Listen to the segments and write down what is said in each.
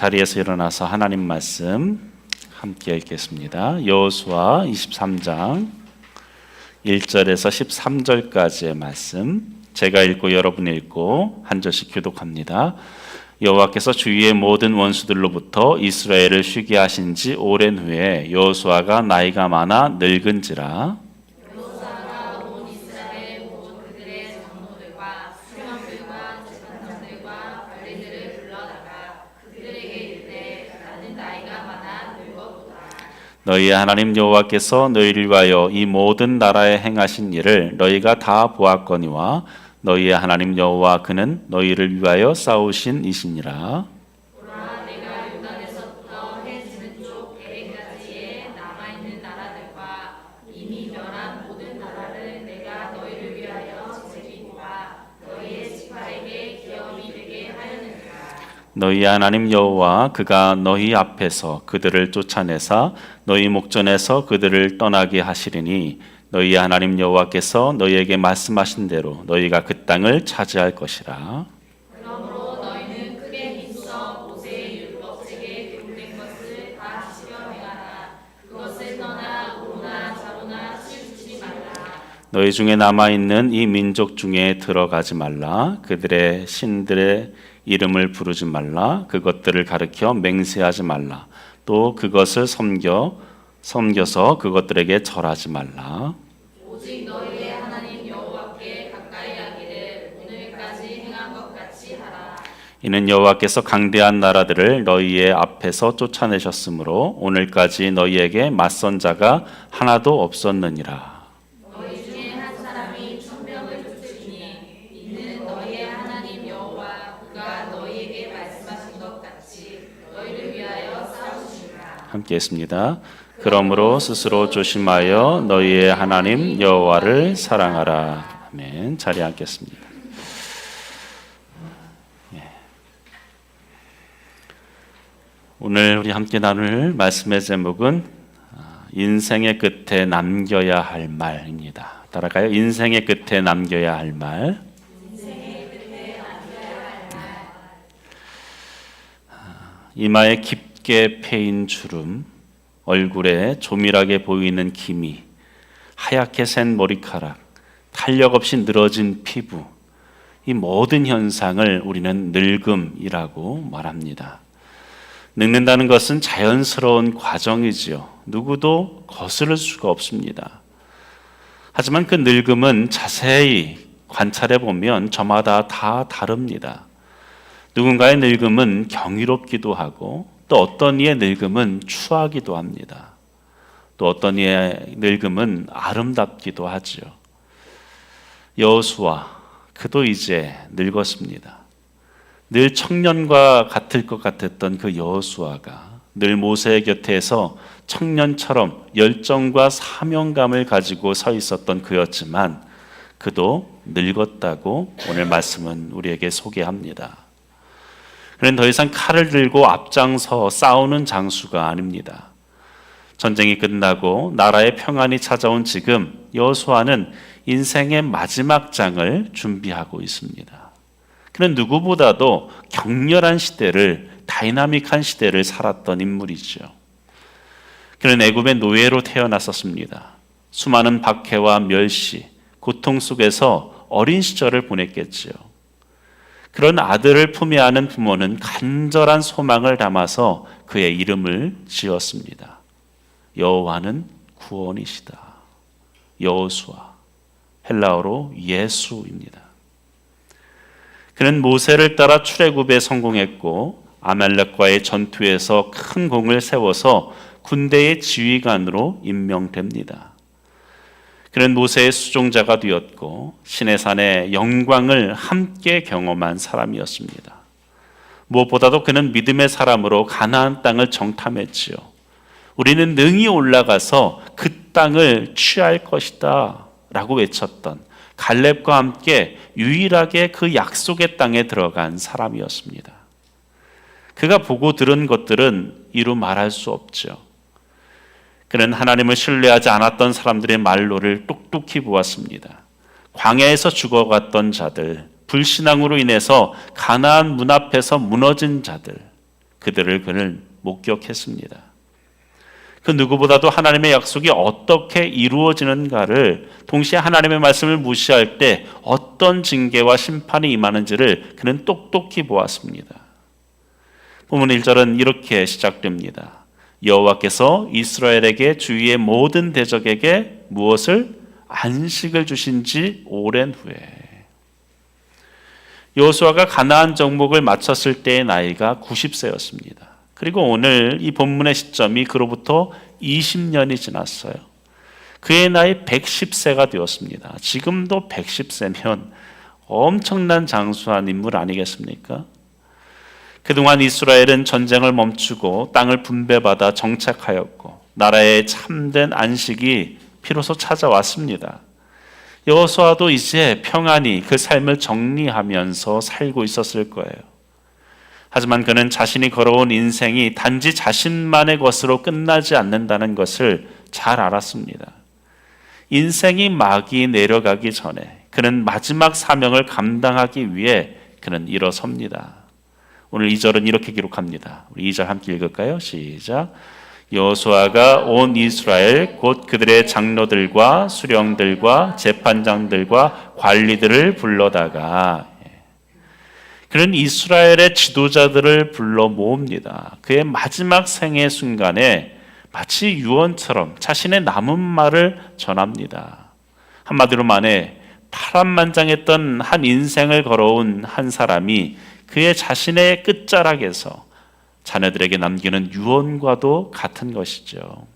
자리에서 일어나서 하나님 말씀 함께 읽겠습니다. 여호수아 23장 1절에서 13절까지의 말씀, 제가 읽고 여러분이 읽고 한 절씩 교독합니다. 여호와께서 주위의 모든 원수들로부터 이스라엘을 쉬게 하신 지 오랜 후에 여호수아가 나이가 많아 늙은지라. 너희의 하나님 여호와께서 너희를 위하여 이 모든 나라에 행하신 일을 너희가 다 보았거니와 너희의 하나님 여호와 그는 너희를 위하여 싸우신 이시니라. 내가 요단에서부터 해 지는 쪽 에덴까지의 남아있는 나라들과 이미 멸한 모든 나라를 내가 너희를 위하여 제비고와 너희의 지파에게 기업이 되게 하였느니라. 너희 하나님 여호와 그가 너희 앞에서 그들을 쫓아내사 너희 목전에서 그들을 떠나게 하시리니 너희 하나님 여호와께서 너희에게 말씀하신 대로 너희가 그 땅을 차지할 것이라. 그러므로 너희는 크게 힘써 모세의 율법책에 기록된 것을 다 지켜 행하라. 그것을 떠나 오나 자로나 치우치지 말라. 너희 중에 남아있는 이 민족 중에 들어가지 말라. 그들의 신들의 이름을 부르지 말라. 그것들을 가르쳐 맹세하지 말라. 또 그것을 섬겨서 그것들에게 절하지 말라. 오직 너희의 하나님 여호와께 가까이 하기를 오늘까지 행한 것 같이 하라. 이는 여호와께서 강대한 나라들을 너희의 앞에서 쫓아내셨으므로 오늘까지 너희에게 맞선 자가 하나도 없었느니라. 너희 중에 한 사람이 천병을 쫓으니 이는 너희의 하나님 여호와 그가 너희에게 말씀하신 것 같이 너희를 위하여 싸우시리라. 함께 했습니다. 그러므로 스스로 조심하여 너희의 하나님 여호와를 사랑하라. 아멘. 자리에 앉겠습니다. 오늘 우리 함께 나눌 말씀의 제목은 인생의 끝에 남겨야 할 말입니다. 따라가요. 인생의 끝에 남겨야 할 말. 이마에 깊게 패인 주름, 얼굴에 조밀하게 보이는 기미, 하얗게 샌 머리카락, 탄력 없이 늘어진 피부, 이 모든 현상을 우리는 늙음이라고 말합니다. 늙는다는 것은 자연스러운 과정이지요. 누구도 거스를 수가 없습니다. 하지만 그 늙음은 자세히 관찰해 보면 저마다 다 다릅니다. 누군가의 늙음은 경이롭기도 하고 또 어떤 이의 늙음은 추하기도 합니다. 또 어떤 이의 늙음은 아름답기도 하죠. 여호수아, 그도 이제 늙었습니다. 늘 청년과 같을 것 같았던 그 여호수아가 늘 모세의 곁에서 청년처럼 열정과 사명감을 가지고 서 있었던 그였지만 그도 늙었다고 오늘 말씀은 우리에게 소개합니다. 그는 더 이상 칼을 들고 앞장서 싸우는 장수가 아닙니다. 전쟁이 끝나고 나라의 평안이 찾아온 지금 여호수아는 인생의 마지막 장을 준비하고 있습니다. 그는 누구보다도 격렬한 시대를, 다이나믹한 시대를 살았던 인물이죠. 그는 애굽의 노예로 태어났었습니다. 수많은 박해와 멸시, 고통 속에서 어린 시절을 보냈겠지요. 그런 아들을 품에 안은 부모는 간절한 소망을 담아서 그의 이름을 지었습니다. 여호와는 구원이시다. 여호수아, 헬라어로 예수입니다. 그는 모세를 따라 출애굽에 성공했고 아말렉과의 전투에서 큰 공을 세워서 군대의 지휘관으로 임명됩니다. 그는 모세의 수종자가 되었고 시내산의 영광을 함께 경험한 사람이었습니다. 무엇보다도 그는 믿음의 사람으로 가나안 땅을 정탐했지요. 우리는 능히 올라가서 그 땅을 취할 것이다 라고 외쳤던 갈렙과 함께 유일하게 그 약속의 땅에 들어간 사람이었습니다. 그가 보고 들은 것들은 이루 말할 수 없죠. 그는 하나님을 신뢰하지 않았던 사람들의 말로를 똑똑히 보았습니다. 광야에서 죽어갔던 자들, 불신앙으로 인해서 가나안 문 앞에서 무너진 자들, 그는 목격했습니다. 그 누구보다도 하나님의 약속이 어떻게 이루어지는가를, 동시에 하나님의 말씀을 무시할 때 어떤 징계와 심판이 임하는지를 그는 똑똑히 보았습니다. 본문 1절은 이렇게 시작됩니다. 여호와께서 이스라엘에게 주위의 모든 대적에게 무엇을? 안식을 주신 지 오랜 후에. 여호수아가 가나안 정복을 마쳤을 때의 나이가 90세였습니다. 그리고 오늘 이 본문의 시점이 그로부터 20년이 지났어요. 그의 나이 110세가 되었습니다. 지금도 110세면 엄청난 장수한 인물 아니겠습니까? 그동안 이스라엘은 전쟁을 멈추고 땅을 분배받아 정착하였고 나라의 참된 안식이 비로소 찾아왔습니다. 여호수아도 이제 평안히 그 삶을 정리하면서 살고 있었을 거예요. 하지만 그는 자신이 걸어온 인생이 단지 자신만의 것으로 끝나지 않는다는 것을 잘 알았습니다. 인생이 막이 내려가기 전에 그는 마지막 사명을 감당하기 위해 그는 일어섭니다. 오늘 2절은 이렇게 기록합니다. 우리 2절 함께 읽을까요? 시작. 여호수아가 온 이스라엘 곧 그들의 장로들과 수령들과 재판장들과 관리들을 불러다가, 그는 이스라엘의 지도자들을 불러 모읍니다. 그의 마지막 생의 순간에 마치 유언처럼 자신의 남은 말을 전합니다. 한마디로 말해 파란만장했던 한 인생을 걸어온 한 사람이 그의 자신의 끝자락에서 자녀들에게 남기는 유언과도 같은 것이죠.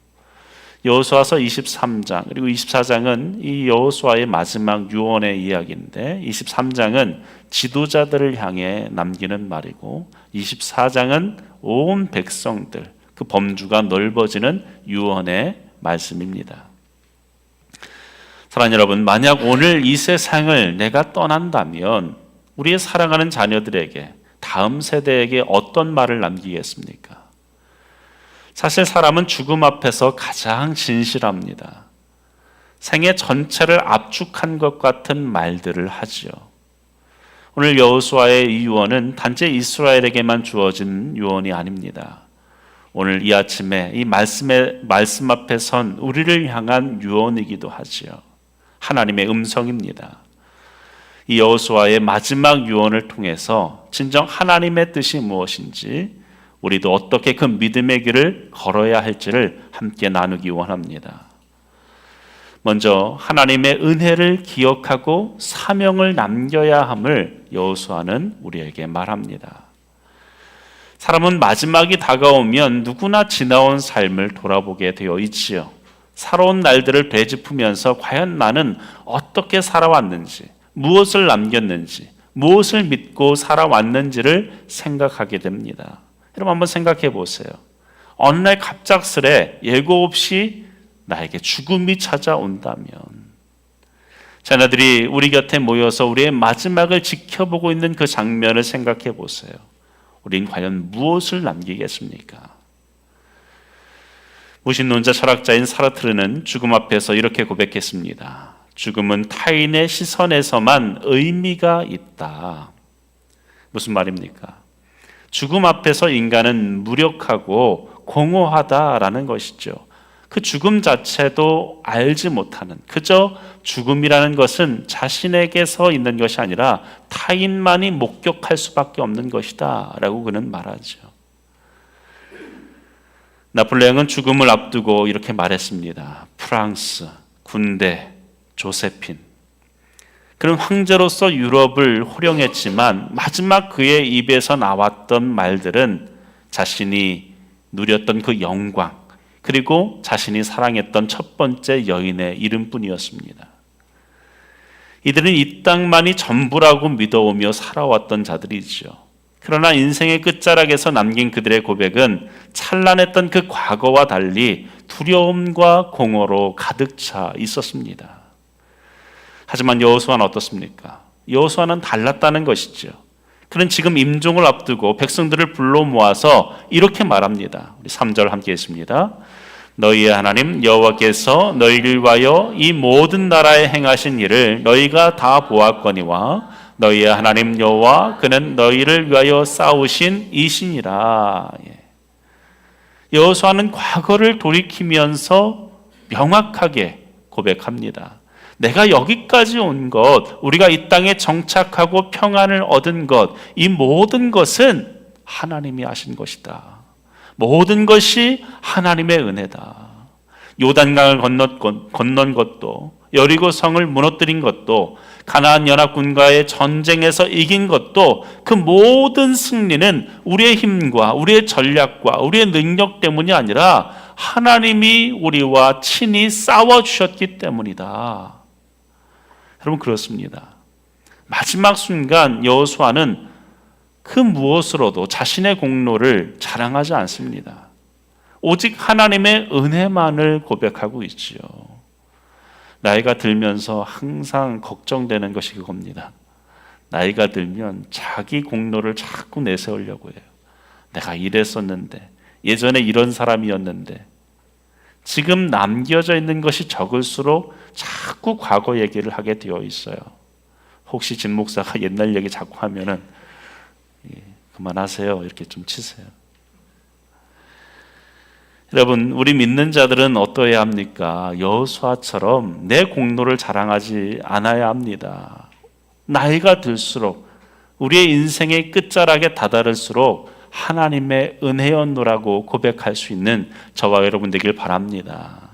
여호수아서 23장 그리고 24장은 이 여호수아의 마지막 유언의 이야기인데, 23장은 지도자들을 향해 남기는 말이고 24장은 온 백성들, 그 범주가 넓어지는 유언의 말씀입니다. 사랑하는 여러분, 만약 오늘 이 세상을 내가 떠난다면 우리의 사랑하는 자녀들에게, 다음 세대에게 어떤 말을 남기겠습니까? 사실 사람은 죽음 앞에서 가장 진실합니다. 생애 전체를 압축한 것 같은 말들을 하지요. 오늘 여호수아의 이 유언은 단지 이스라엘에게만 주어진 유언이 아닙니다. 오늘 이 아침에 이 말씀 앞에 선 우리를 향한 유언이기도 하지요. 하나님의 음성입니다. 이 여호수아의 마지막 유언을 통해서 진정 하나님의 뜻이 무엇인지, 우리도 어떻게 그 믿음의 길을 걸어야 할지를 함께 나누기 원합니다. 먼저 하나님의 은혜를 기억하고 사명을 남겨야 함을 여호수아는 우리에게 말합니다. 사람은 마지막이 다가오면 누구나 지나온 삶을 돌아보게 되어 있지요. 살아온 날들을 되짚으면서 과연 나는 어떻게 살아왔는지, 무엇을 남겼는지, 무엇을 믿고 살아왔는지를 생각하게 됩니다. 여러분 한번 생각해 보세요. 어느 날 갑작스레 예고 없이 나에게 죽음이 찾아온다면, 자녀들이 우리 곁에 모여서 우리의 마지막을 지켜보고 있는 그 장면을 생각해 보세요. 우린 과연 무엇을 남기겠습니까? 무신론자 철학자인 사르트르는 죽음 앞에서 이렇게 고백했습니다. 죽음은 타인의 시선에서만 의미가 있다. 무슨 말입니까? 죽음 앞에서 인간은 무력하고 공허하다라는 것이죠. 그 죽음 자체도 알지 못하는, 그저 죽음이라는 것은 자신에게서 있는 것이 아니라 타인만이 목격할 수밖에 없는 것이다 라고 그는 말하죠. 나폴레옹은 죽음을 앞두고 이렇게 말했습니다. 프랑스, 군대, 조세핀. 그는 황제로서 유럽을 호령했지만 마지막 그의 입에서 나왔던 말들은 자신이 누렸던 그 영광, 그리고 자신이 사랑했던 첫 번째 여인의 이름뿐이었습니다. 이들은 이 땅만이 전부라고 믿어오며 살아왔던 자들이죠. 그러나 인생의 끝자락에서 남긴 그들의 고백은 찬란했던 그 과거와 달리 두려움과 공허로 가득 차 있었습니다. 하지만 여호수아는 어떻습니까? 여호수아는 달랐다는 것이죠. 그는 지금 임종을 앞두고 백성들을 불러 모아서 이렇게 말합니다. 우리 3절 함께 했습니다. 너희의 하나님 여호와께서 너희를 위하여 이 모든 나라에 행하신 일을 너희가 다 보았거니와 너희의 하나님 여호와 그는 너희를 위하여 싸우신 이신이라. 여호수아는 과거를 돌이키면서 명확하게 고백합니다. 내가 여기까지 온 것, 우리가 이 땅에 정착하고 평안을 얻은 것, 이 모든 것은 하나님이 하신 것이다. 모든 것이 하나님의 은혜다. 요단강을 건넌 것도, 여리고 성을 무너뜨린 것도, 가나안 연합군과의 전쟁에서 이긴 것도, 그 모든 승리는 우리의 힘과 우리의 전략과 우리의 능력 때문이 아니라 하나님이 우리와 친히 싸워주셨기 때문이다. 여러분, 그렇습니다. 마지막 순간 여호수아는 그 무엇으로도 자신의 공로를 자랑하지 않습니다. 오직 하나님의 은혜만을 고백하고 있지요. 나이가 들면서 항상 걱정되는 것이 그겁니다. 나이가 들면 자기 공로를 자꾸 내세우려고 해요. 내가 이랬었는데, 예전에 이런 사람이었는데. 지금 남겨져 있는 것이 적을수록 자꾸 과거 얘기를 하게 되어 있어요. 혹시 진 목사가 옛날 얘기 자꾸 하면은 그만하세요, 이렇게 좀 치세요. 여러분, 우리 믿는 자들은 어떠해야 합니까? 여호수아처럼 내 공로를 자랑하지 않아야 합니다. 나이가 들수록, 우리의 인생의 끝자락에 다다를수록 하나님의 은혜였노라고 고백할 수 있는 저와 여러분 되길 바랍니다.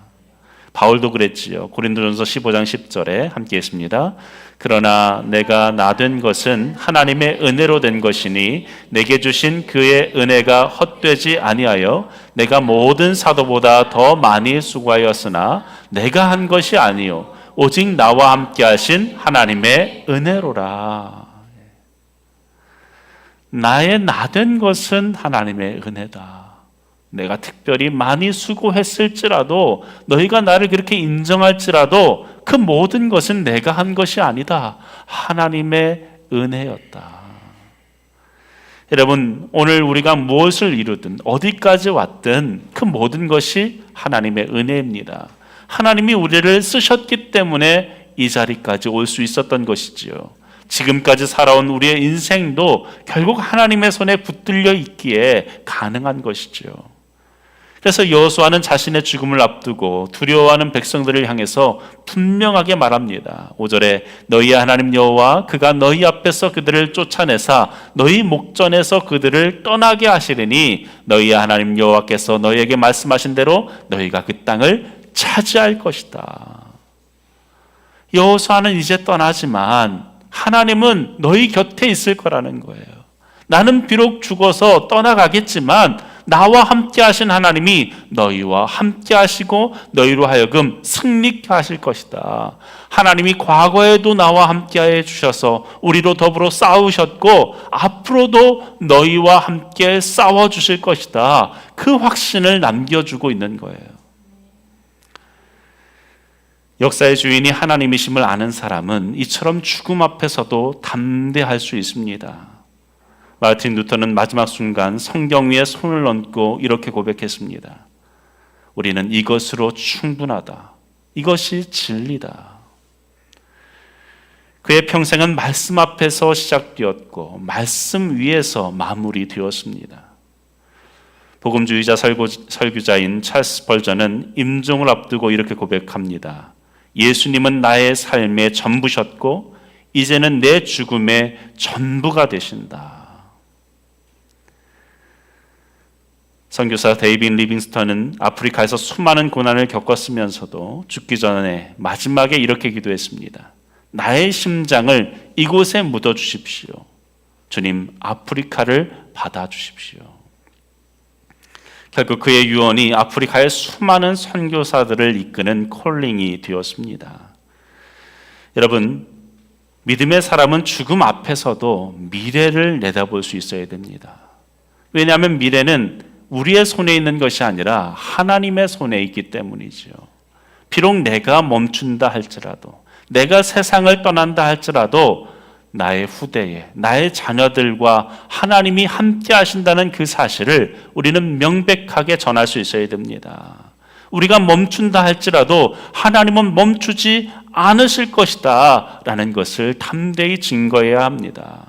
바울도 그랬지요. 고린도전서 15장 10절에 함께 했습니다. 그러나 내가 나 된 것은 하나님의 은혜로 된 것이니 내게 주신 그의 은혜가 헛되지 아니하여 내가 모든 사도보다 더 많이 수고하였으나 내가 한 것이 아니요 오직 나와 함께 하신 하나님의 은혜로라. 나의 나 된 것은 하나님의 은혜다. 내가 특별히 많이 수고했을지라도, 너희가 나를 그렇게 인정할지라도 그 모든 것은 내가 한 것이 아니다. 하나님의 은혜였다. 여러분, 오늘 우리가 무엇을 이루든 어디까지 왔든 그 모든 것이 하나님의 은혜입니다. 하나님이 우리를 쓰셨기 때문에 이 자리까지 올 수 있었던 것이지요. 지금까지 살아온 우리의 인생도 결국 하나님의 손에 붙들려 있기에 가능한 것이지요. 그래서 여호수아는 자신의 죽음을 앞두고 두려워하는 백성들을 향해서 분명하게 말합니다. 5절에 너희의 하나님 여호와 그가 너희 앞에서 그들을 쫓아내사 너희 목전에서 그들을 떠나게 하시리니 너희의 하나님 여호와께서 너희에게 말씀하신 대로 너희가 그 땅을 차지할 것이다. 여호수아는 이제 떠나지만 하나님은 너희 곁에 있을 거라는 거예요. 나는 비록 죽어서 떠나가겠지만 나와 함께 하신 하나님이 너희와 함께 하시고 너희로 하여금 승리케 하실 것이다. 하나님이 과거에도 나와 함께 주셔서 우리로 더불어 싸우셨고 앞으로도 너희와 함께 싸워주실 것이다. 그 확신을 남겨주고 있는 거예요. 역사의 주인이 하나님이심을 아는 사람은 이처럼 죽음 앞에서도 담대할 수 있습니다. 마르틴 루터는 마지막 순간 성경 위에 손을 얹고 이렇게 고백했습니다. 우리는 이것으로 충분하다. 이것이 진리다. 그의 평생은 말씀 앞에서 시작되었고 말씀 위에서 마무리되었습니다. 복음주의자 설교자인 찰스 벌전은 임종을 앞두고 이렇게 고백합니다. 예수님은 나의 삶의 전부셨고 이제는 내 죽음의 전부가 되신다. 선교사 데이빗 리빙스턴은 아프리카에서 수많은 고난을 겪었으면서도 죽기 전에 마지막에 이렇게 기도했습니다. 나의 심장을 이곳에 묻어주십시오. 주님, 아프리카를 받아주십시오. 결국 그의 유언이 아프리카의 수많은 선교사들을 이끄는 콜링이 되었습니다. 여러분, 믿음의 사람은 죽음 앞에서도 미래를 내다볼 수 있어야 됩니다. 왜냐하면 미래는 우리의 손에 있는 것이 아니라 하나님의 손에 있기 때문이죠. 비록 내가 멈춘다 할지라도, 내가 세상을 떠난다 할지라도 나의 후대에, 나의 자녀들과 하나님이 함께 하신다는 그 사실을 우리는 명백하게 전할 수 있어야 됩니다. 우리가 멈춘다 할지라도 하나님은 멈추지 않으실 것이다 라는 것을 담대히 증거해야 합니다.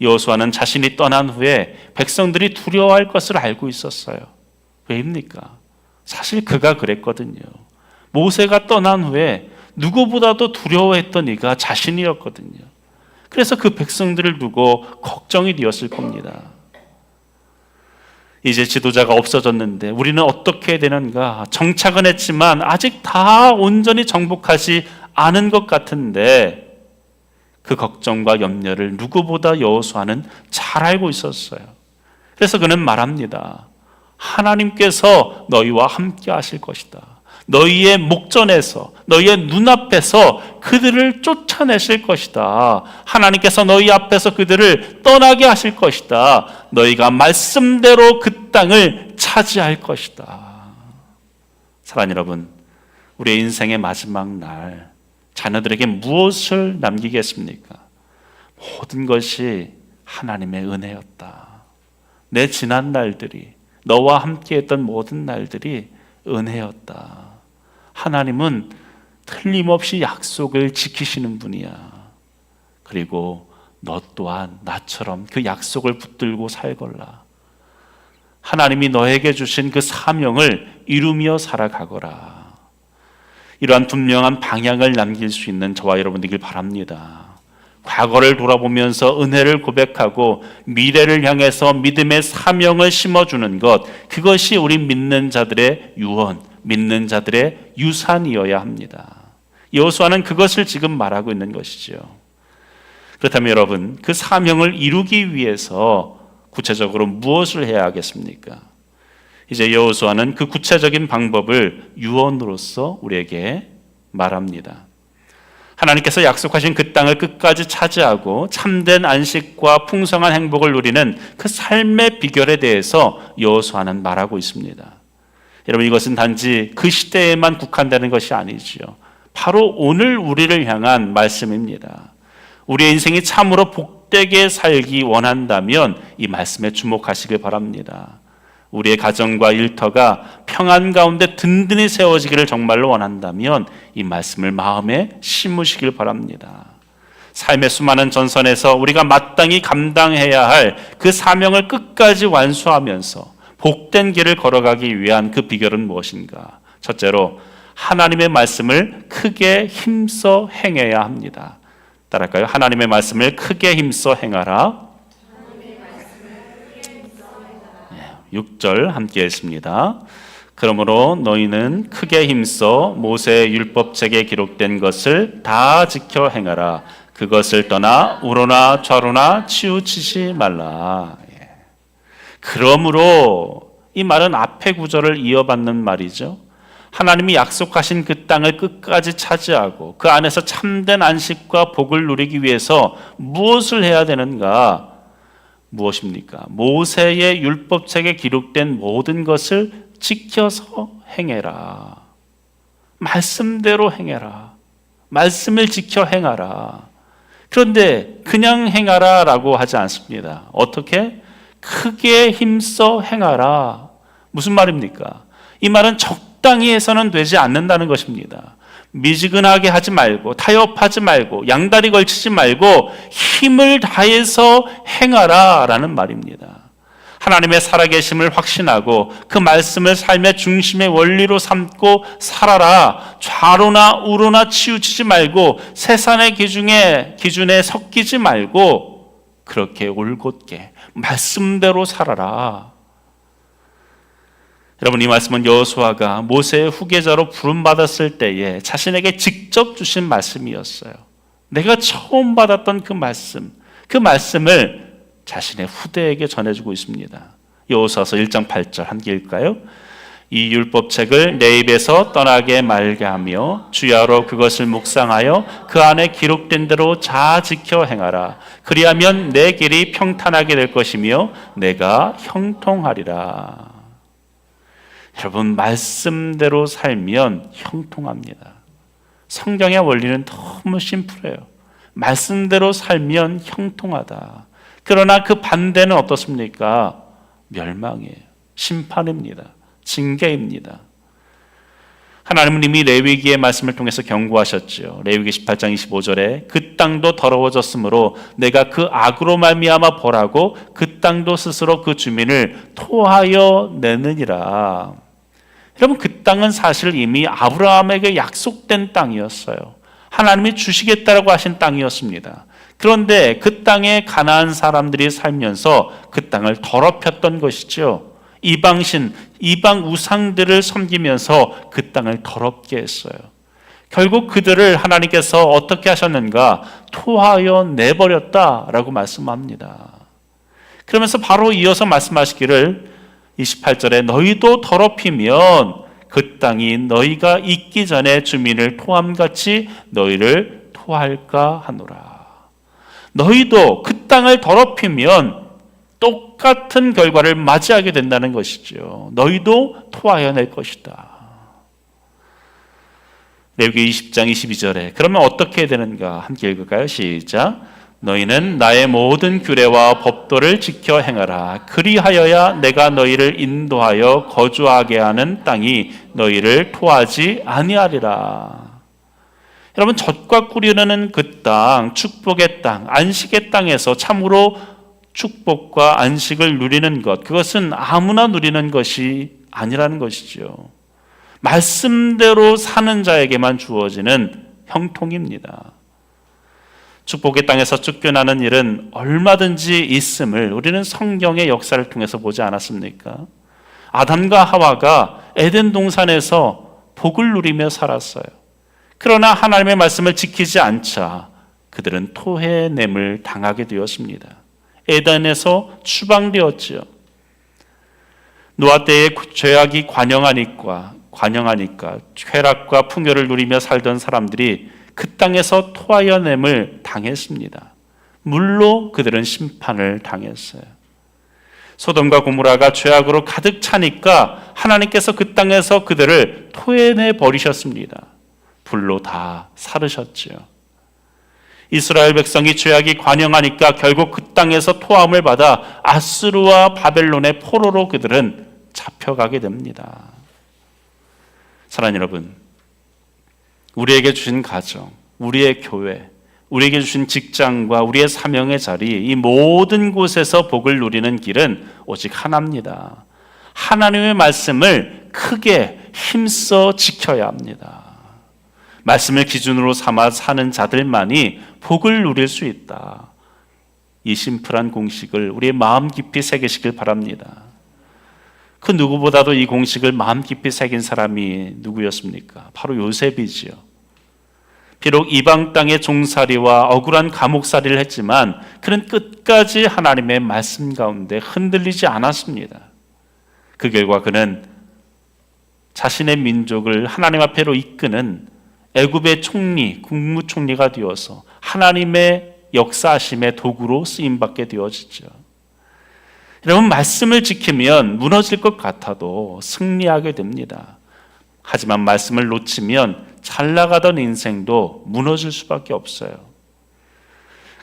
여호수아는 자신이 떠난 후에 백성들이 두려워할 것을 알고 있었어요. 왜입니까? 사실 그가 그랬거든요. 모세가 떠난 후에 누구보다도 두려워했던 이가 자신이었거든요. 그래서 그 백성들을 두고 걱정이 되었을 겁니다. 이제 지도자가 없어졌는데 우리는 어떻게 해야 되는가? 정착은 했지만 아직 다 온전히 정복하지 않은 것 같은데 그 걱정과 염려를 누구보다 여호수아는 잘 알고 있었어요. 그래서 그는 말합니다. 하나님께서 너희와 함께 하실 것이다. 너희의 목전에서, 너희의 눈앞에서 그들을 쫓아내실 것이다. 하나님께서 너희 앞에서 그들을 떠나게 하실 것이다. 너희가 말씀대로 그 땅을 차지할 것이다. 사랑하는 여러분, 우리의 인생의 마지막 날 자녀들에게 무엇을 남기겠습니까? 모든 것이 하나님의 은혜였다. 내 지난 날들이, 너와 함께했던 모든 날들이 은혜였다. 하나님은 틀림없이 약속을 지키시는 분이야. 그리고 너 또한 나처럼 그 약속을 붙들고 살거라. 하나님이 너에게 주신 그 사명을 이루며 살아가거라. 이러한 분명한 방향을 남길 수 있는 저와 여러분 되길 바랍니다. 과거를 돌아보면서 은혜를 고백하고 미래를 향해서 믿음의 사명을 심어주는 것, 그것이 우리 믿는 자들의 유언, 믿는 자들의 유산이어야 합니다. 여호수아는 그것을 지금 말하고 있는 것이죠. 그렇다면 여러분, 그 사명을 이루기 위해서 구체적으로 무엇을 해야 하겠습니까? 이제 여호수아는 그 구체적인 방법을 유언으로서 우리에게 말합니다. 하나님께서 약속하신 그 땅을 끝까지 차지하고 참된 안식과 풍성한 행복을 누리는 그 삶의 비결에 대해서 여호수아는 말하고 있습니다. 여러분, 이것은 단지 그 시대에만 국한되는 것이 아니지요. 바로 오늘 우리를 향한 말씀입니다. 우리의 인생이 참으로 복되게 살기 원한다면 이 말씀에 주목하시길 바랍니다. 우리의 가정과 일터가 평안 가운데 든든히 세워지기를 정말로 원한다면 이 말씀을 마음에 심으시길 바랍니다. 삶의 수많은 전선에서 우리가 마땅히 감당해야 할 그 사명을 끝까지 완수하면서 복된 길을 걸어가기 위한 그 비결은 무엇인가? 첫째로 하나님의 말씀을 크게 힘써 행해야 합니다. 따라할까요? 하나님의 말씀을 크게 힘써 행하라. 6절 함께 했습니다. 그러므로 너희는 크게 힘써 모세의 율법책에 기록된 것을 다 지켜 행하라. 그것을 떠나 우로나 좌로나 치우치지 말라. 그러므로 이 말은 앞의 구절을 이어받는 말이죠. 하나님이 약속하신 그 땅을 끝까지 차지하고 그 안에서 참된 안식과 복을 누리기 위해서 무엇을 해야 되는가? 무엇입니까? 모세의 율법책에 기록된 모든 것을 지켜서 행해라. 말씀대로 행해라. 말씀을 지켜 행하라. 그런데 그냥 행하라 라고 하지 않습니다. 어떻게? 크게 힘써 행하라. 무슨 말입니까? 이 말은 적당히 해서는 되지 않는다는 것입니다. 미지근하게 하지 말고 타협하지 말고 양다리 걸치지 말고 힘을 다해서 행하라 라는 말입니다. 하나님의 살아계심을 확신하고 그 말씀을 삶의 중심의 원리로 삼고 살아라. 좌로나 우로나 치우치지 말고 세상의 기준에 섞이지 말고 그렇게 올곧게 말씀대로 살아라. 여러분, 이 말씀은 여호수아가 모세의 후계자로 부름받았을 때에 자신에게 직접 주신 말씀이었어요. 내가 처음 받았던 그 말씀을 자신의 후대에게 전해주고 있습니다. 여호수아서 1장 8절 함께 읽을까요? 이 율법책을 내 입에서 떠나게 말게 하며 주야로 그것을 묵상하여 그 안에 기록된 대로 잘 지켜 행하라. 그리하면 내 길이 평탄하게 될 것이며 내가 형통하리라. 여러분, 말씀대로 살면 형통합니다. 성경의 원리는 너무 심플해요. 말씀대로 살면 형통하다. 그러나 그 반대는 어떻습니까? 멸망이에요. 심판입니다. 징계입니다. 하나님은 이미 레위기의 말씀을 통해서 경고하셨죠. 레위기 18장 25절에 그 땅도 더러워졌으므로 내가 그 악으로 말미암아 벌하고 그 땅도 스스로 그 주민을 토하여 내느니라. 여러분, 그 땅은 사실 이미 아브라함에게 약속된 땅이었어요. 하나님이 주시겠다라고 하신 땅이었습니다. 그런데 그 땅에 가나안 사람들이 살면서 그 땅을 더럽혔던 것이죠. 이방신, 이방 우상들을 섬기면서 그 땅을 더럽게 했어요. 결국 그들을 하나님께서 어떻게 하셨는가? 토하여 내버렸다라고 말씀합니다. 그러면서 바로 이어서 말씀하시기를 28절에 너희도 더럽히면 그 땅이 너희가 있기 전에 주민을 토함같이 너희를 토할까 하노라. 너희도 그 땅을 더럽히면 똑같은 결과를 맞이하게 된다는 것이죠. 너희도 토하여 낼 것이다. 레위기 20장 22절에 그러면 어떻게 되는가? 함께 읽을까요? 시작. 너희는 나의 모든 규례와 법도를 지켜 행하라. 그리하여야 내가 너희를 인도하여 거주하게 하는 땅이 너희를 토하지 아니하리라. 여러분, 젖과 꿀이 흐르는 그 땅, 축복의 땅, 안식의 땅에서 참으로 축복과 안식을 누리는 것, 그것은 아무나 누리는 것이 아니라는 것이죠. 말씀대로 사는 자에게만 주어지는 형통입니다. 축복의 땅에서 쫓겨나는 일은 얼마든지 있음을 우리는 성경의 역사를 통해서 보지 않았습니까? 아담과 하와가 에덴 동산에서 복을 누리며 살았어요. 그러나 하나님의 말씀을 지키지 않자 그들은 토해냄을 당하게 되었습니다. 에덴에서 추방되었지요. 노아 때에 죄악이 관영하니까 쾌락과 풍요를 누리며 살던 사람들이 그 땅에서 토하여냄을 당했습니다. 물로 그들은 심판을 당했어요. 소돔과 고모라가 죄악으로 가득 차니까 하나님께서 그 땅에서 그들을 토해내 버리셨습니다. 불로 다 사르셨지요. 이스라엘 백성이 죄악이 관영하니까 결국 그 땅에서 토함을 받아 아수르와 바벨론의 포로로 그들은 잡혀가게 됩니다. 사랑하는 여러분, 우리에게 주신 가정, 우리의 교회, 우리에게 주신 직장과 우리의 사명의 자리, 이 모든 곳에서 복을 누리는 길은 오직 하나입니다. 하나님의 말씀을 크게 힘써 지켜야 합니다. 말씀을 기준으로 삼아 사는 자들만이 복을 누릴 수 있다. 이 심플한 공식을 우리의 마음 깊이 새기시길 바랍니다. 그 누구보다도 이 공식을 마음 깊이 새긴 사람이 누구였습니까? 바로 요셉이지요. 비록 이방 땅의 종살이와 억울한 감옥살이를 했지만 그는 끝까지 하나님의 말씀 가운데 흔들리지 않았습니다. 그 결과 그는 자신의 민족을 하나님 앞에로 이끄는 애굽의 총리, 국무총리가 되어서 하나님의 역사하심의 도구로 쓰임받게 되어지죠. 여러분, 말씀을 지키면 무너질 것 같아도 승리하게 됩니다. 하지만 말씀을 놓치면 잘 나가던 인생도 무너질 수밖에 없어요.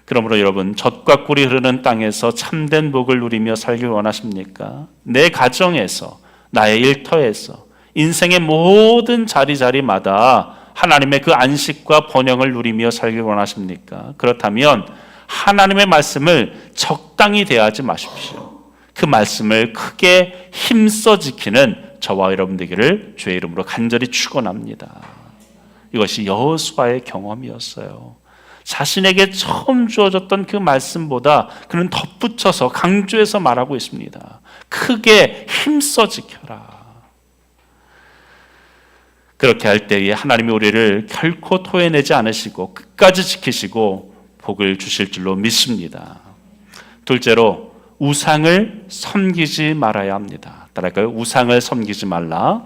그러므로 여러분, 젖과 꿀이 흐르는 땅에서 참된 복을 누리며 살길 원하십니까? 내 가정에서, 나의 일터에서, 인생의 모든 자리자리마다 하나님의 그 안식과 번영을 누리며 살길 원하십니까? 그렇다면 하나님의 말씀을 적당히 대하지 마십시오. 그 말씀을 크게 힘써 지키는 저와 여러분 되기를 주의 이름으로 간절히 축원합니다. 이것이 여호수아의 경험이었어요. 자신에게 처음 주어졌던 그 말씀보다 그는 덧붙여서 강조해서 말하고 있습니다. 크게 힘써 지켜라. 그렇게 할 때에 하나님이 우리를 결코 토해내지 않으시고 끝까지 지키시고 복을 주실 줄로 믿습니다. 둘째로, 우상을 섬기지 말아야 합니다. 따라할까요? 우상을 섬기지 말라.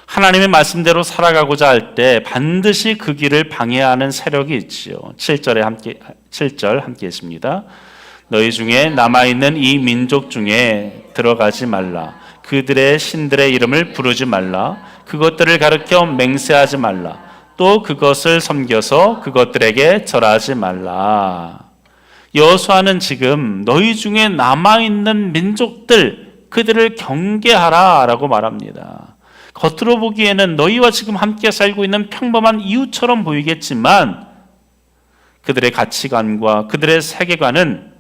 하나님의 말씀대로 살아가고자 할 때 반드시 그 길을 방해하는 세력이 있지요. 7절 함께 했습니다. 너희 중에 남아있는 이 민족 중에 들어가지 말라. 그들의 신들의 이름을 부르지 말라. 그것들을 가르쳐 맹세하지 말라. 또 그것을 섬겨서 그것들에게 절하지 말라. 여호수아는 지금 너희 중에 남아있는 민족들, 그들을 경계하라 라고 말합니다. 겉으로 보기에는 너희와 지금 함께 살고 있는 평범한 이웃처럼 보이겠지만 그들의 가치관과 그들의 세계관은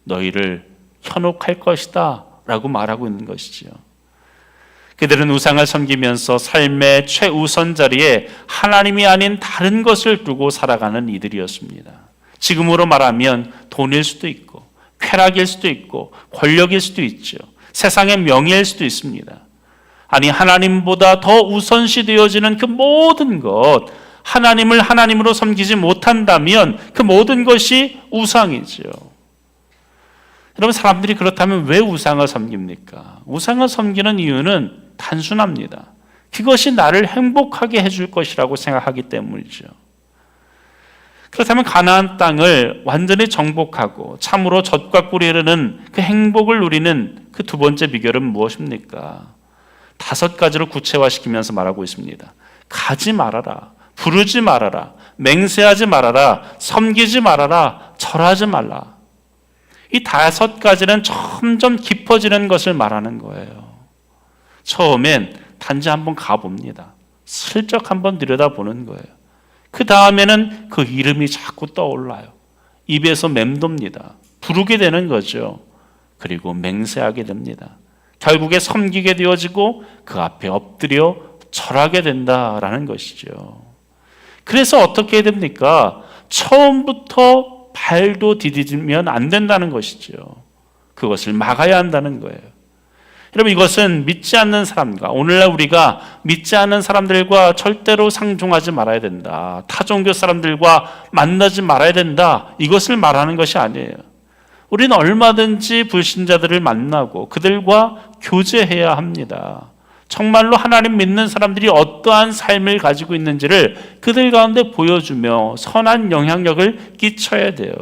너희를 현혹할 것이다 라고 말하고 있는 것이지요. 그들은 우상을 섬기면서 삶의 최우선 자리에 하나님이 아닌 다른 것을 두고 살아가는 이들이었습니다. 지금으로 말하면 돈일 수도 있고 쾌락일 수도 있고 권력일 수도 있죠. 세상의 명예일 수도 있습니다. 아니, 하나님보다 더 우선시 되어지는 그 모든 것, 하나님을 하나님으로 섬기지 못한다면 그 모든 것이 우상이죠. 여러분, 사람들이 그렇다면 왜 우상을 섬깁니까? 우상을 섬기는 이유는 단순합니다. 그것이 나를 행복하게 해줄 것이라고 생각하기 때문이죠. 그렇다면 가나안 땅을 완전히 정복하고 참으로 젖과 꿀이 흐르는 그 행복을 누리는 그 두 번째 비결은 무엇입니까? 5가지로 구체화시키면서 말하고 있습니다. 가지 말아라, 부르지 말아라, 맹세하지 말아라, 섬기지 말아라, 절하지 말라. 이 5가지는 점점 깊어지는 것을 말하는 거예요. 처음엔 단지 한번 가봅니다. 슬쩍 한번 들여다보는 거예요. 그 다음에는 그 이름이 자꾸 떠올라요. 입에서 맴돕니다. 부르게 되는 거죠. 그리고 맹세하게 됩니다. 결국에 섬기게 되어지고 그 앞에 엎드려 절하게 된다라는 것이죠. 그래서 어떻게 해야 됩니까? 처음부터 발도 디디면 안 된다는 것이죠. 그것을 막아야 한다는 거예요. 여러분, 이것은 믿지 않는 사람과, 오늘날 우리가 믿지 않는 사람들과 절대로 상종하지 말아야 된다, 타종교 사람들과 만나지 말아야 된다, 이것을 말하는 것이 아니에요. 우리는 얼마든지 불신자들을 만나고 그들과 교제해야 합니다. 정말로 하나님 믿는 사람들이 어떠한 삶을 가지고 있는지를 그들 가운데 보여주며 선한 영향력을 끼쳐야 돼요.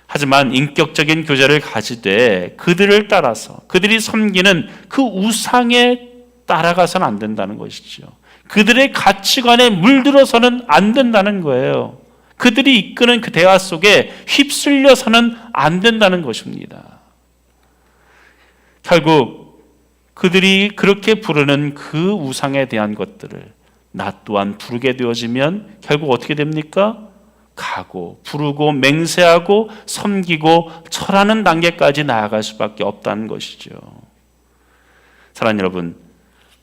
하지만 인격적인 교제를 가지되 그들을 따라서 그들이 섬기는 그 우상에 따라가서는 안 된다는 것이죠. 그들의 가치관에 물들어서는 안 된다는 거예요. 그들이 이끄는 그 대화 속에 휩쓸려서는 안 된다는 것입니다. 결국 그들이 그렇게 부르는 그 우상에 대한 것들을 나 또한 부르게 되어지면 결국 어떻게 됩니까? 가고 부르고 맹세하고 섬기고 절하는 단계까지 나아갈 수밖에 없다는 것이죠. 사랑하는 여러분,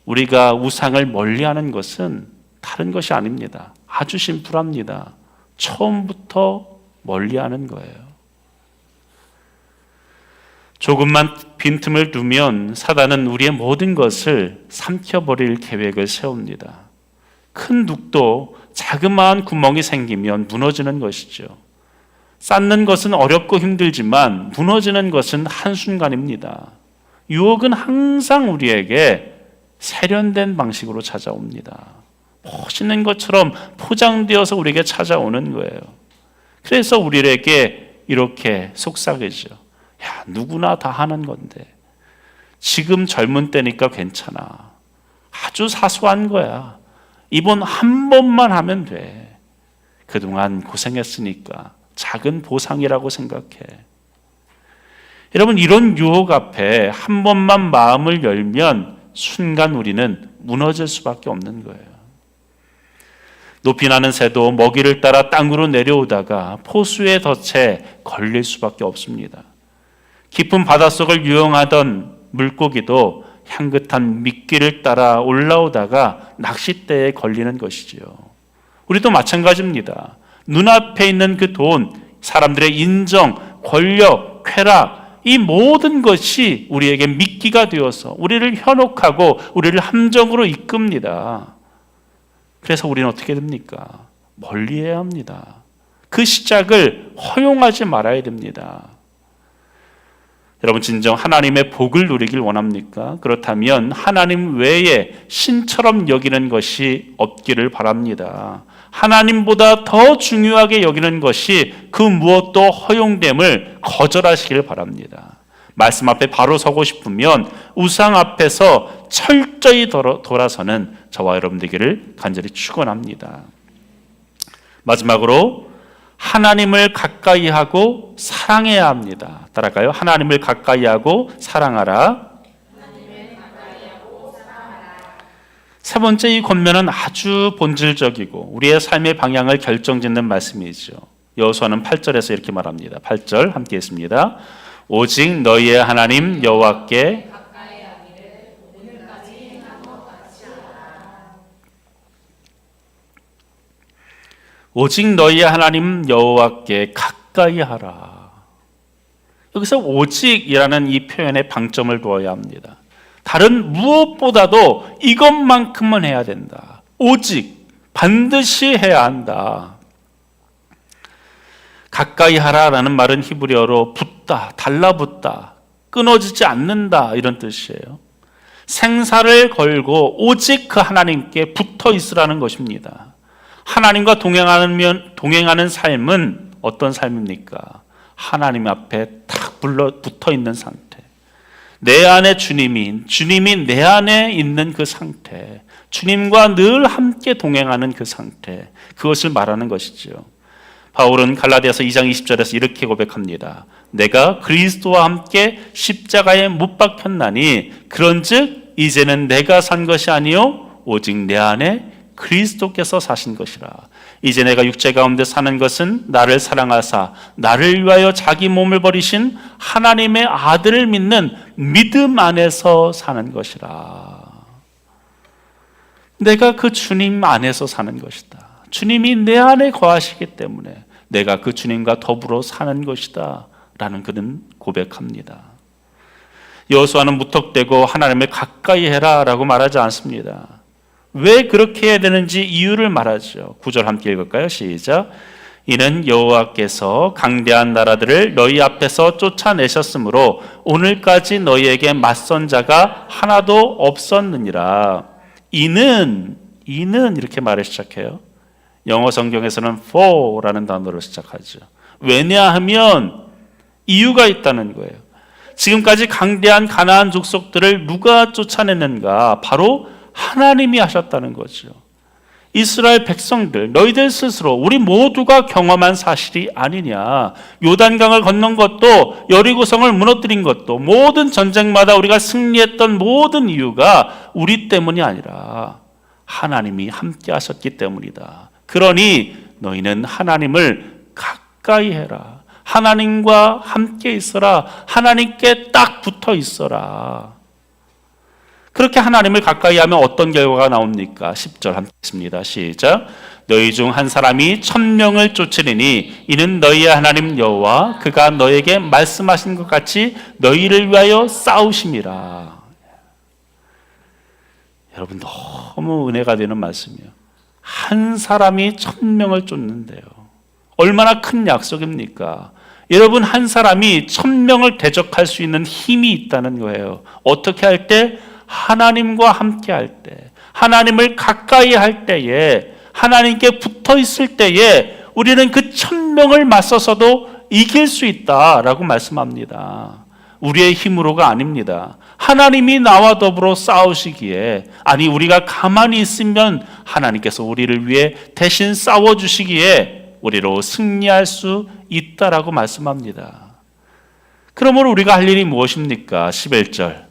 우리가 우상을 멀리하는 것은 다른 것이 아닙니다. 아주 심플합니다. 처음부터 멀리하는 거예요. 조금만 빈틈을 두면 사단은 우리의 모든 것을 삼켜버릴 계획을 세웁니다. 큰 둑도 자그마한 구멍이 생기면 무너지는 것이죠. 쌓는 것은 어렵고 힘들지만 무너지는 것은 한순간입니다. 유혹은 항상 우리에게 세련된 방식으로 찾아옵니다. 멋있는 것처럼 포장되어서 우리에게 찾아오는 거예요. 그래서 우리에게 이렇게 속삭이죠. 야, 누구나 다 하는 건데 지금 젊은 때니까 괜찮아. 아주 사소한 거야. 이번 한 번만 하면 돼. 그동안 고생했으니까 작은 보상이라고 생각해. 여러분, 이런 유혹 앞에 한 번만 마음을 열면 순간 우리는 무너질 수밖에 없는 거예요. 높이 나는 새도 먹이를 따라 땅으로 내려오다가 포수의 덫에 걸릴 수밖에 없습니다. 깊은 바닷속을 유영하던 물고기도 향긋한 미끼를 따라 올라오다가 낚싯대에 걸리는 것이지요. 우리도 마찬가지입니다. 눈앞에 있는 그 돈, 사람들의 인정, 권력, 쾌락, 이 모든 것이 우리에게 미끼가 되어서 우리를 현혹하고 우리를 함정으로 이끕니다. 그래서 우리는 어떻게 됩니까? 멀리해야 합니다. 그 시작을 허용하지 말아야 됩니다. 여러분, 진정 하나님의 복을 누리길 원합니까? 그렇다면 하나님 외에 신처럼 여기는 것이 없기를 바랍니다. 하나님보다 더 중요하게 여기는 것이 그 무엇도 허용됨을 거절하시길 바랍니다. 말씀 앞에 바로 서고 싶으면 우상 앞에서 철저히 돌아서는 저와 여러분 되기를 간절히 축원합니다. 마지막으로 하나님을 가까이 하고 사랑해야 합니다. 따라갈까요? 하나님을 가까이 하고 사랑하라. 세 번째, 이 권면은 아주 본질적이고 우리의 삶의 방향을 결정짓는 말씀이죠. 여호수아는 8절에서 이렇게 말합니다. 8절 함께 했습니다. 오직 너희의 하나님 여호와께 오직 너희의 하나님 여호와께 가까이 하라. 여기서 오직이라는 이 표현에 방점을 두어야 합니다. 다른 무엇보다도 이것만큼은 해야 된다. 오직 반드시 해야 한다. 가까이 하라라는 말은 히브리어로 붙다, 달라붙다, 끊어지지 않는다 이런 뜻이에요. 생사를 걸고 오직 그 하나님께 붙어 있으라는 것입니다. 하나님과 동행하는 삶은 어떤 삶입니까? 하나님 앞에 탁 붙어 있는 상태. 내 안에 주님이 내 안에 있는 그 상태, 주님과 늘 함께 동행하는 그 상태, 그것을 말하는 것이죠. 바울은 갈라디아서 2장 20절에서 이렇게 고백합니다. 내가 그리스도와 함께 십자가에 못 박혔나니 그런즉 이제는 내가 산 것이 아니요 오직 내 안에 그리스도께서 사신 것이라. 이제 내가 육체 가운데 사는 것은 나를 사랑하사 나를 위하여 자기 몸을 버리신 하나님의 아들을 믿는 믿음 안에서 사는 것이라. 내가 그 주님 안에서 사는 것이다. 주님이 내 안에 거하시기 때문에 내가 그 주님과 더불어 사는 것이다 라는 그는 고백합니다. 여호수아는 무턱대고 하나님을 가까이 해라 라고 말하지 않습니다. 왜 그렇게 해야 되는지 이유를 말하죠. 9절 함께 읽을까요? 시작. 이는 여호와께서 강대한 나라들을 너희 앞에서 쫓아내셨으므로 오늘까지 너희에게 맞선 자가 하나도 없었느니라. 이는 이렇게 말을 시작해요. 영어 성경에서는 for라는 단어로 시작하죠. 왜냐하면 이유가 있다는 거예요. 지금까지 강대한 가나안 족속들을 누가 쫓아냈는가? 바로 하나님이 하셨다는 거죠. 이스라엘 백성들, 너희들 스스로 우리 모두가 경험한 사실이 아니냐. 요단강을 건넌 것도, 여리고성을 무너뜨린 것도, 모든 전쟁마다 우리가 승리했던 모든 이유가 우리 때문이 아니라 하나님이 함께 하셨기 때문이다. 그러니 너희는 하나님을 가까이 해라. 하나님과 함께 있어라. 하나님께 딱 붙어 있어라. 그렇게 하나님을 가까이 하면 어떤 결과가 나옵니까? 10절 함께 있습니다. 시작. 너희 중 한 사람이 1000명을 쫓으리니 이는 너희의 하나님 여호와 그가 너에게 말씀하신 것 같이 너희를 위하여 싸우심이라. 여러분 너무 은혜가 되는 말씀이에요. 한 사람이 1000명을 쫓는데요. 얼마나 큰 약속입니까? 여러분 한 사람이 1000명을 대적할 수 있는 힘이 있다는 거예요. 어떻게 할 때? 하나님과 함께 할 때, 하나님을 가까이 할 때에, 하나님께 붙어 있을 때에 우리는 그 1000명을 맞서서도 이길 수 있다라고 말씀합니다. 우리의 힘으로가 아닙니다. 하나님이 나와 더불어 싸우시기에, 아니 우리가 가만히 있으면 하나님께서 우리를 위해 대신 싸워주시기에 우리로 승리할 수 있다라고 말씀합니다. 그러므로 우리가 할 일이 무엇입니까? 11절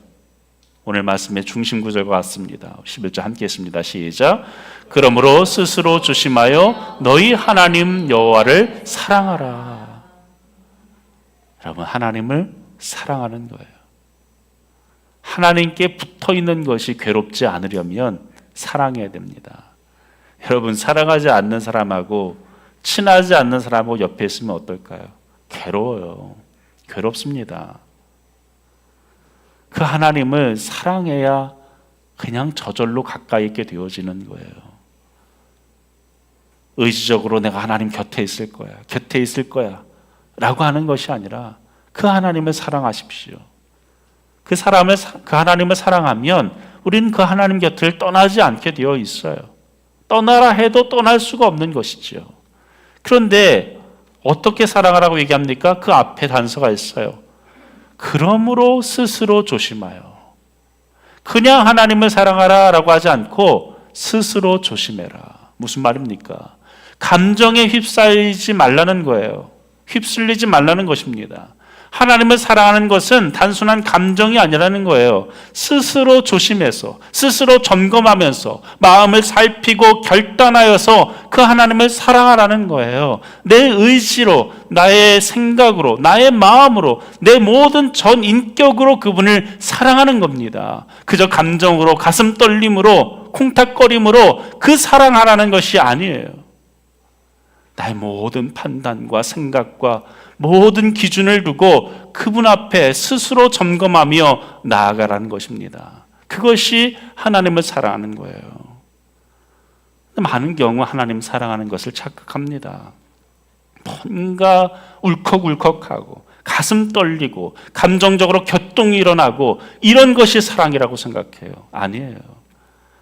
오늘 말씀의 중심 구절과 같습니다. 11절 함께 했습니다. 시작. 그러므로 스스로 조심하여 너희 하나님 여호와를 사랑하라. 여러분 하나님을 사랑하는 거예요. 하나님께 붙어 있는 것이 괴롭지 않으려면 사랑해야 됩니다. 여러분 사랑하지 않는 사람하고 친하지 않는 사람하고 옆에 있으면 어떨까요? 괴로워요. 괴롭습니다. 그 하나님을 사랑해야 그냥 저절로 가까이 있게 되어지는 거예요. 의지적으로 내가 하나님 곁에 있을 거야 라고 하는 것이 아니라 그 하나님을 사랑하십시오. 그 하나님을 사랑하면 우리는 그 하나님 곁을 떠나지 않게 되어 있어요. 떠나라 해도 떠날 수가 없는 것이죠. 그런데 어떻게 사랑하라고 얘기합니까? 그 앞에 단서가 있어요. 그러므로 스스로 조심하여. 그냥 하나님을 사랑하라 라고 하지 않고 스스로 조심해라. 무슨 말입니까? 감정에 휩싸이지 말라는 거예요. 휩쓸리지 말라는 것입니다. 하나님을 사랑하는 것은 단순한 감정이 아니라는 거예요. 스스로 조심해서, 스스로 점검하면서 마음을 살피고 결단하여서 그 하나님을 사랑하라는 거예요. 내 의지로, 나의 생각으로, 나의 마음으로, 내 모든 전 인격으로 그분을 사랑하는 겁니다. 그저 감정으로, 가슴 떨림으로, 콩닥거림으로 그 사랑하라는 것이 아니에요. 나의 모든 판단과 생각과 모든 기준을 두고 그분 앞에 스스로 점검하며 나아가라는 것입니다. 그것이 하나님을 사랑하는 거예요. 많은 경우 하나님 사랑하는 것을 착각합니다. 뭔가 울컥울컥하고 가슴 떨리고 감정적으로 격동이 일어나고 이런 것이 사랑이라고 생각해요. 아니에요.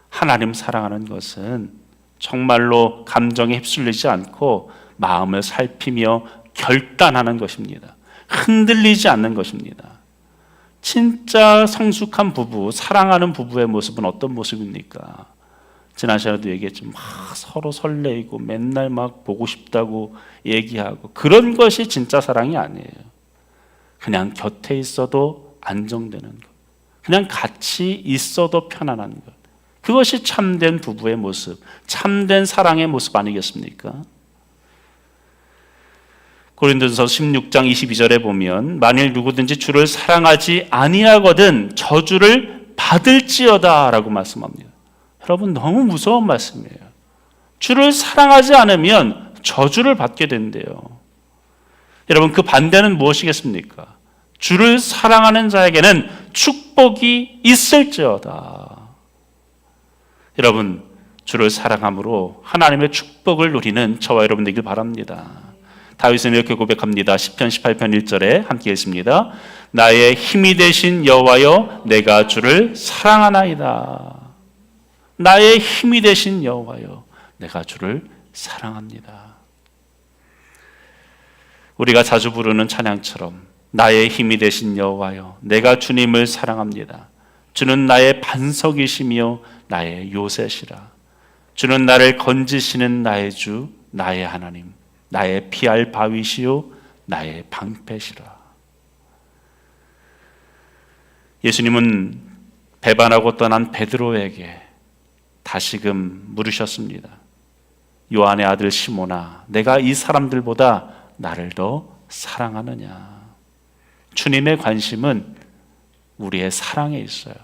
하나님 사랑하는 것은 정말로 감정에 휩쓸리지 않고 마음을 살피며 결단하는 것입니다. 흔들리지 않는 것입니다. 진짜 성숙한 부부, 사랑하는 부부의 모습은 어떤 모습입니까? 지난 시간에도 얘기했지만 막 서로 설레이고 맨날 막 보고 싶다고 얘기하고 그런 것이 진짜 사랑이 아니에요. 그냥 곁에 있어도 안정되는 것, 그냥 같이 있어도 편안한 것, 그것이 참된 부부의 모습, 참된 사랑의 모습 아니겠습니까? 고린도전서 16장 22절에 보면 만일 누구든지 주를 사랑하지 아니하거든 저주를 받을지어다 라고 말씀합니다. 여러분, 너무 무서운 말씀이에요. 주를 사랑하지 않으면 저주를 받게 된대요. 여러분, 그 반대는 무엇이겠습니까? 주를 사랑하는 자에게는 축복이 있을지어다. 여러분, 주를 사랑함으로 하나님의 축복을 누리는 저와 여러분 되길 바랍니다. 다윗은 이렇게 고백합니다. 시편 18편 1절에 함께 읽습니다. 나의 힘이 되신 여호와여 내가 주를 사랑하나이다. 나의 힘이 되신 여호와여 내가 주를 사랑합니다. 우리가 자주 부르는 찬양처럼 나의 힘이 되신 여호와여 내가 주님을 사랑합니다. 주는 나의 반석이시며 나의 요새시라. 주는 나를 건지시는 나의 주 나의 하나님, 나의 피할 바위시요 나의 방패시라. 예수님은 배반하고 떠난 베드로에게 다시금 물으셨습니다. 요한의 아들 시몬아, 내가 이 사람들보다 나를 더 사랑하느냐? 주님의 관심은 우리의 사랑에 있어요.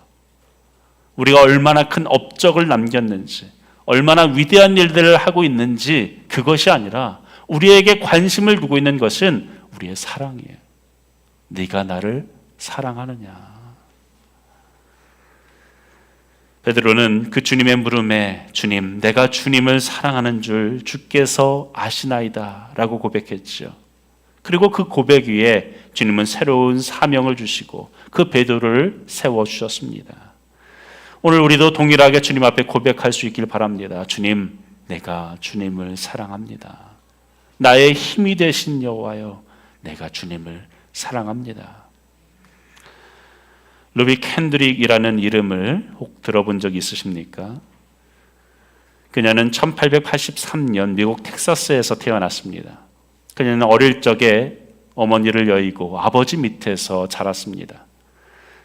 우리가 얼마나 큰 업적을 남겼는지, 얼마나 위대한 일들을 하고 있는지 그것이 아니라 우리에게 관심을 두고 있는 것은 우리의 사랑이에요. 네가 나를 사랑하느냐? 베드로는 그 주님의 물음에 주님, 내가 주님을 사랑하는 줄 주께서 아시나이다 라고 고백했죠. 그리고 그 고백 위에 주님은 새로운 사명을 주시고 그 베드로를 세워주셨습니다. 오늘 우리도 동일하게 주님 앞에 고백할 수 있길 바랍니다. 주님, 내가 주님을 사랑합니다. 나의 힘이 되신 여호와여, 내가 주님을 사랑합니다. 루비 캔드릭이라는 이름을 혹 들어본 적 있으십니까? 그녀는 1883년 미국 텍사스에서 태어났습니다. 그녀는 어릴 적에 어머니를 여의고 아버지 밑에서 자랐습니다.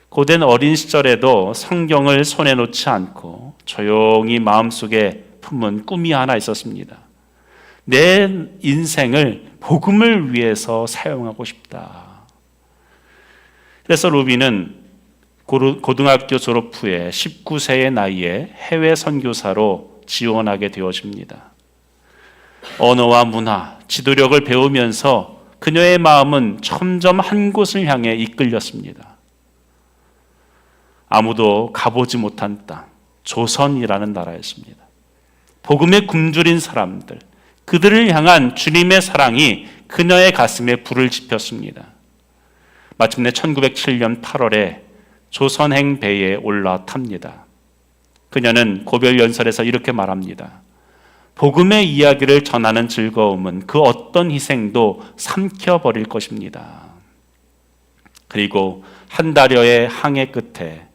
고된 어린 시절에도 성경을 손에 놓지 않고 조용히 마음속에 품은 꿈이 하나 있었습니다. 내 인생을 복음을 위해서 사용하고 싶다. 그래서 루비는 고등학교 졸업 후에 19세의 나이에 해외 선교사로 지원하게 되어집니다. 언어와 문화, 지도력을 배우면서 그녀의 마음은 점점 한 곳을 향해 이끌렸습니다. 아무도 가보지 못한 땅, 조선이라는 나라였습니다. 복음에 굶주린 사람들, 그들을 향한 주님의 사랑이 그녀의 가슴에 불을 지폈습니다. 마침내 1907년 8월에 조선행 배에 올라탑니다. 그녀는 고별연설에서 이렇게 말합니다. 복음의 이야기를 전하는 즐거움은 그 어떤 희생도 삼켜버릴 것입니다. 그리고 한 달여의 항해 끝에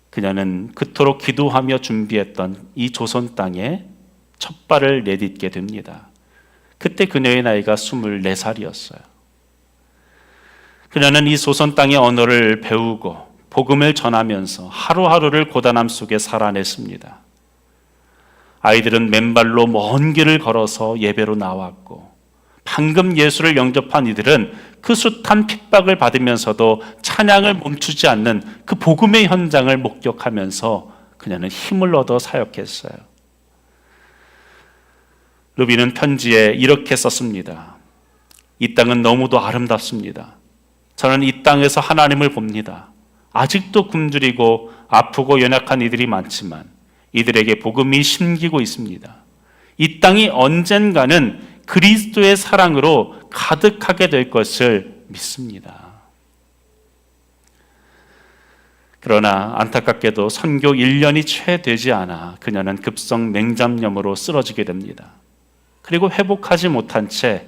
그녀는 그토록 기도하며 준비했던 이 조선 땅에 첫 발을 내딛게 됩니다. 그때 그녀의 나이가 24살이었어요. 그녀는 이 조선 땅의 언어를 배우고 복음을 전하면서 하루하루를 고단함 속에 살아냈습니다. 아이들은 맨발로 먼 길을 걸어서 예배로 나왔고, 방금 예수를 영접한 이들은 그 숱한 핍박을 받으면서도 찬양을 멈추지 않는 그 복음의 현장을 목격하면서 그녀는 힘을 얻어 사역했어요. 루비는 편지에 이렇게 썼습니다. 이 땅은 너무도 아름답습니다. 저는 이 땅에서 하나님을 봅니다. 아직도 굶주리고 아프고 연약한 이들이 많지만 이들에게 복음이 심기고 있습니다. 이 땅이 언젠가는 그리스도의 사랑으로 가득하게 될 것을 믿습니다. 그러나 안타깝게도 선교 1년이 채 되지 않아 그녀는 급성 맹장염으로 쓰러지게 됩니다. 그리고 회복하지 못한 채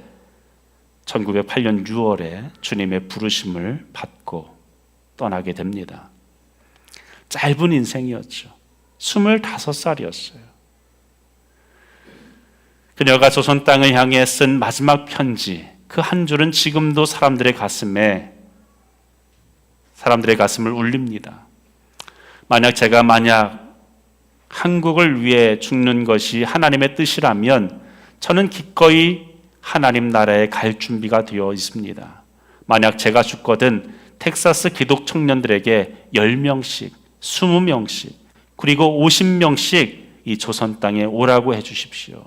1908년 6월에 주님의 부르심을 받고 떠나게 됩니다. 짧은 인생이었죠. 25살이었어요. 그녀가 조선 땅을 향해 쓴 마지막 편지, 그 한 줄은 지금도 사람들의 가슴을 울립니다. 만약 한국을 위해 죽는 것이 하나님의 뜻이라면 저는 기꺼이 하나님 나라에 갈 준비가 되어 있습니다. 만약 제가 죽거든 텍사스 기독 청년들에게 10명씩, 20명씩, 그리고 50명씩 이 조선 땅에 오라고 해주십시오.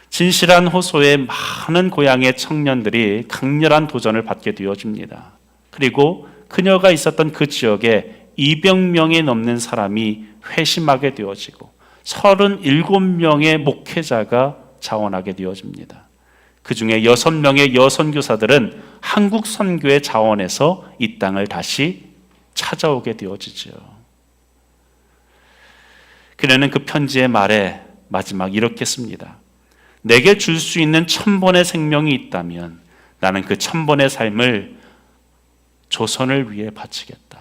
진실한 호소에 많은 고향의 청년들이 강렬한 도전을 받게 되어집니다. 그리고 그녀가 있었던 그 지역에 200명이 넘는 사람이 회심하게 되어지고 37명의 목회자가 자원하게 되어집니다. 그 중에 6명의 여선교사들은 한국 선교의 자원에서 이 땅을 다시 찾아오게 되어지죠. 그녀는 그 편지의 말에 마지막 이렇게 씁니다. 내게 줄 수 있는 1000번의 생명이 있다면 나는 그 1000번의 삶을 조선을 위해 바치겠다.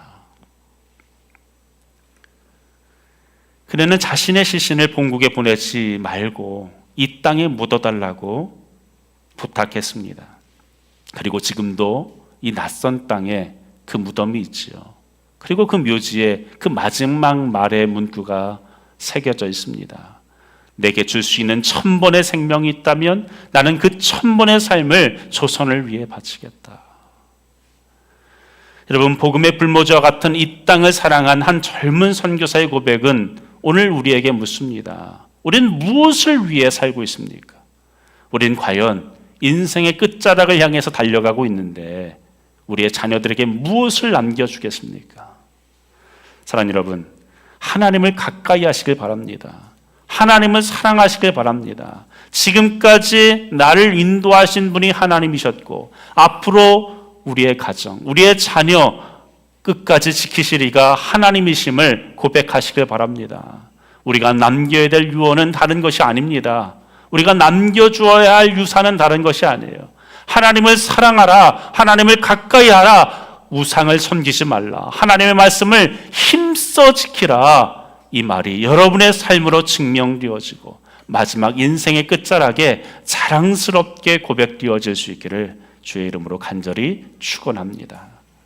그녀는 자신의 시신을 본국에 보내지 말고 이 땅에 묻어달라고 부탁했습니다. 그리고 지금도 이 낯선 땅에 그 무덤이 있지요. 그리고 그 묘지에 그 마지막 말의 문구가 새겨져 있습니다. 내게 줄 수 있는 1000번의 생명이 있다면 나는 그 1000번의 삶을 조선을 위해 바치겠다. 여러분, 복음의 불모지와 같은 이 땅을 사랑한 한 젊은 선교사의 고백은 오늘 우리에게 묻습니다. 우린 무엇을 위해 살고 있습니까? 우린 과연 인생의 끝자락을 향해서 달려가고 있는데 우리의 자녀들에게 무엇을 남겨주겠습니까? 사랑하는 여러분, 하나님을 가까이 하시길 바랍니다. 하나님을 사랑하시길 바랍니다. 지금까지 나를 인도하신 분이 하나님이셨고 앞으로 우리의 가정, 우리의 자녀 끝까지 지키시리가 하나님이심을 고백하시길 바랍니다. 우리가 남겨야 될 유언은 다른 것이 아닙니다. 우리가 남겨주어야 할 유산은 다른 것이 아니에요. 하나님을 사랑하라, 하나님을 가까이 하라, 우상을 섬기지 말라, 하나님의 말씀을 힘써 지키라, 이 말이 여러분의 삶으로 증명되어지고 마지막 인생의 끝자락에 자랑스럽게 고백되어질 수 있기를 주의 이름으로 간절히 축원합니다.